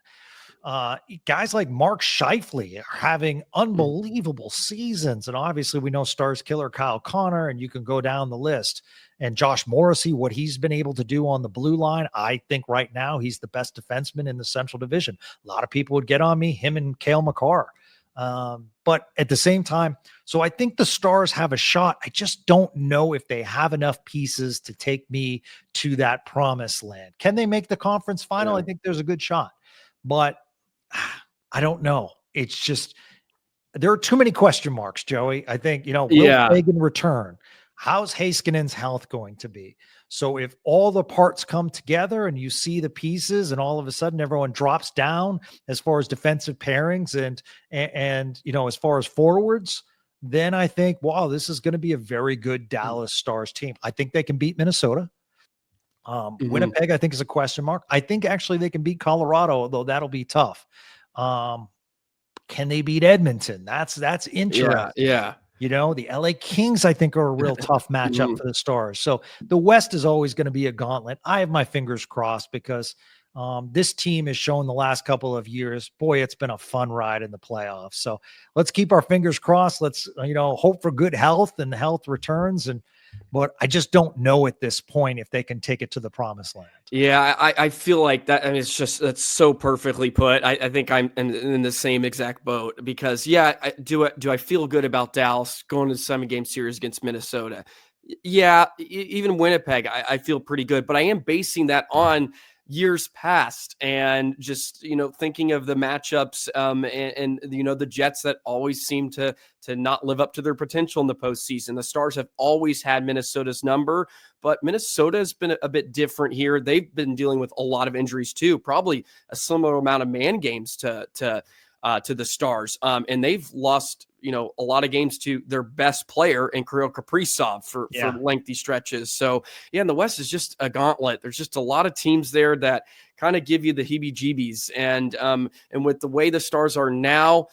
Guys like Mark Scheifele are having unbelievable seasons. And obviously we know Stars killer Kyle Connor, and you can go down the list. And Josh Morrissey, what he's been able to do on the blue line, I think right now he's the best defenseman in the Central Division. A lot of people would get on me, him and Cale Makar. But at the same time, so I think the Stars have a shot. I just don't know if they have enough pieces to take me to that promised land. Can they make the conference final? I think there's a good shot. But I don't know. It's just, there are too many question marks, Joey. I think, will Sagan return? How's Heiskanen's health going to be? So if all the parts come together and you see the pieces and all of a sudden everyone drops down as far as defensive pairings and as far as forwards, then I think, wow, this is going to be a very good Dallas Stars team. I think they can beat Minnesota. Winnipeg, I think, is a question mark. I think actually they can beat Colorado, although that'll be tough. Can they beat Edmonton? That's interesting. Yeah. The LA Kings, I think, are a real tough matchup for the Stars. So the West is always going to be a gauntlet. I have my fingers crossed because this team has shown the last couple of years, boy, it's been a fun ride in the playoffs. So let's keep our fingers crossed. Let's, hope for good health and health returns. But I just don't know at this point if they can take it to the promised land. Yeah, I feel like that. I mean, that's so perfectly put. I think I'm in the same exact boat because, do I feel good about Dallas going to the 7-game series against Minnesota? Yeah, even Winnipeg, I feel pretty good, but I am basing that on years past and just, thinking of the matchups and the Jets that always seem to not live up to their potential in the postseason. The Stars have always had Minnesota's number, but Minnesota has been a bit different here. They've been dealing with a lot of injuries too, probably a similar amount of man games to to the Stars. And they've lost, a lot of games to their best player in Kirill Kaprizov for lengthy stretches. So yeah, and the West is just a gauntlet. There's just a lot of teams there that kind of give you the heebie-jeebies. And with the way the Stars are now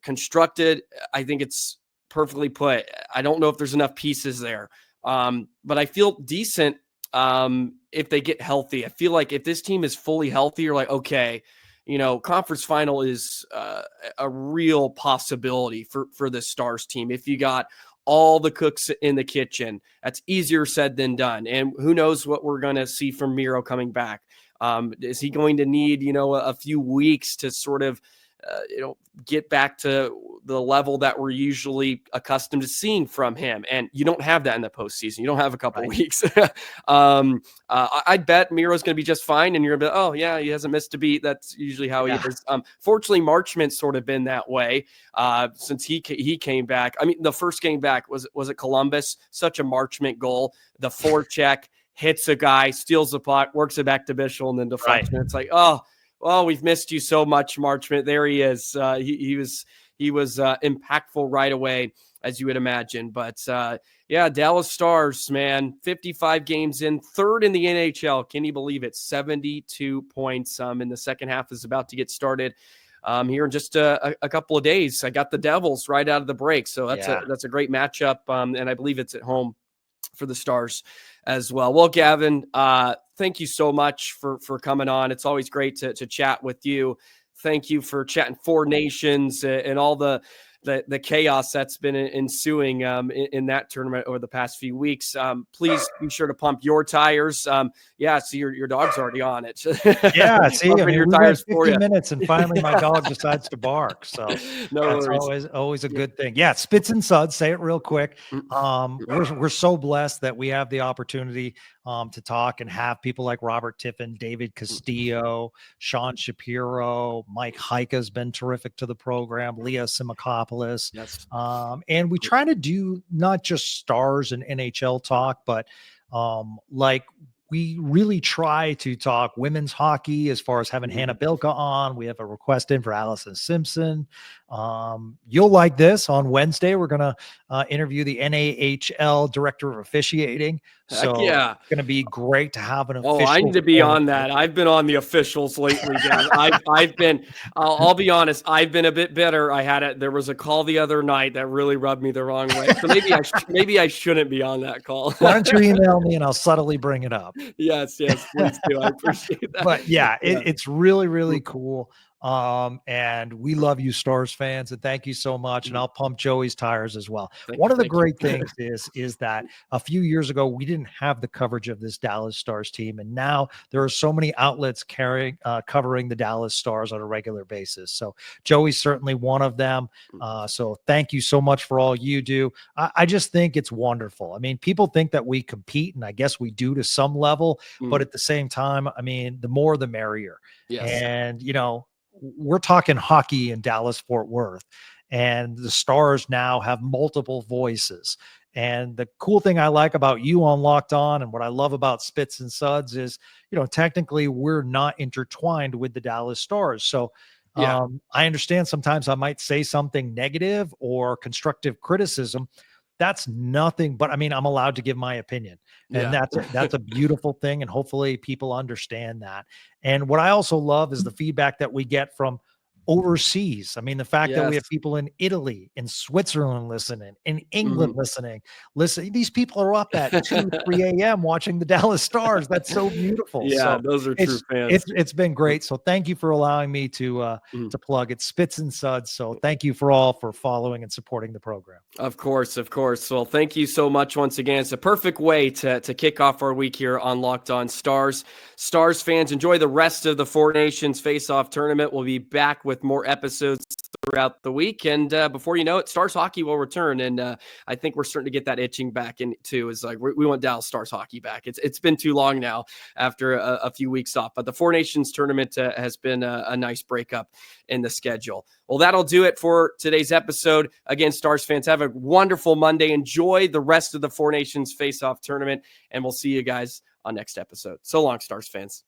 constructed, I think it's perfectly put. I don't know if there's enough pieces there. But I feel decent if they get healthy. I feel like if this team is fully healthy, you're like, okay, conference final is a real possibility for the Stars team. If you got all the cooks in the kitchen, that's easier said than done. And who knows what we're going to see from Miro coming back. Is he going to need, a few weeks to sort of, get back to the level that we're usually accustomed to seeing from him? And you don't have that in the postseason. You don't have a couple weeks. I bet Miro's going to be just fine. And you're going to be, oh yeah, he hasn't missed a beat. That's usually how he is. Fortunately, Marchment's sort of been that way since he came back. I mean, the first game back was it Columbus? Such a Marchment goal. The forecheck, hits a guy, steals the puck, works it back to Bischel, and then deflection. It's like, oh, we've missed you so much, Marchment. There he is. He was impactful right away, as you would imagine. But Dallas Stars, man, 55 games in, third in the NHL. Can you believe it? 72 points. And the second half is about to get started here in just a couple of days. I got the Devils right out of the break, so that's a great matchup. And I believe it's at home for the Stars as well. Well, Gavin, thank you so much for coming on. It's always great to chat with you. Thank you for chatting Four Nations and all the chaos that's been ensuing in that tournament over the past few weeks. Please be sure to pump your tires. See, your dog's already on it. Yeah, see, your tires 50 minutes and finally my dog decides to bark. So that's always a good thing. Yeah, Spits and Suds, say it real quick. We're so blessed that we have the opportunity to talk and have people like Robert Tiffin, David Castillo, Sean Shapiro, Mike Heike has been terrific to the program, Leah Simakopoulos. Yes. And we try to do not just Stars and NHL talk, but we really try to talk women's hockey as far as having Hannah Bilka on. We have a request in for Allison Simpson. You'll like this. On Wednesday, we're going to interview the NAHL director of officiating. So it's going to be great to have an official. I need to be on that. I've been on the officials lately, Gavin. I've been, I'll be honest, I've been a bit bitter. There was a call the other night that really rubbed me the wrong way. So maybe I shouldn't be on that call. Why don't you email me and I'll subtly bring it up? Yes, please do. I appreciate that. But it's really, really cool. And we love you, Stars fans, and thank you so much. And I'll pump Joey's tires as well. One of the great things is that a few years ago, we didn't have the coverage of this Dallas Stars team. And now there are so many outlets covering the Dallas Stars on a regular basis. So Joey's certainly one of them. So thank you so much for all you do. I just think it's wonderful. I mean, people think that we compete, and I guess we do to some level, but at the same time, I mean, the more the merrier. Yes. And, we're talking hockey in Dallas, Fort Worth, and the Stars now have multiple voices. And the cool thing I like about you on Locked On and what I love about Spits and Suds is, technically we're not intertwined with the Dallas Stars. So I understand sometimes I might say something negative or constructive criticism. That's nothing, but I mean, I'm allowed to give my opinion, and that's a beautiful thing. And hopefully people understand that. And what I also love is the feedback that we get from overseas. I mean, the fact that we have people in Italy, in Switzerland listening, in England listening. These people are up at 2, 3 a.m. watching the Dallas Stars. That's so beautiful. Yeah, those are true fans. It's been great. So thank you for allowing me to plug it. Spits and Suds. So thank you for following and supporting the program. Of course. Well, thank you so much once again. It's a perfect way to kick off our week here on Locked On Stars. Stars fans, enjoy the rest of the Four Nations Faceoff tournament. We'll be back with more episodes throughout the week. And before you know it, Stars hockey will return. And I think we're starting to get that itching back in too. Is like, we want Dallas Stars hockey back. It's been too long now after a few weeks off, but the Four Nations tournament has been a nice breakup in the schedule. Well, that'll do it for today's episode. Again, Stars fans, have a wonderful Monday. Enjoy the rest of the Four Nations Face-Off tournament, and we'll see you guys on next episode. So long, Stars fans.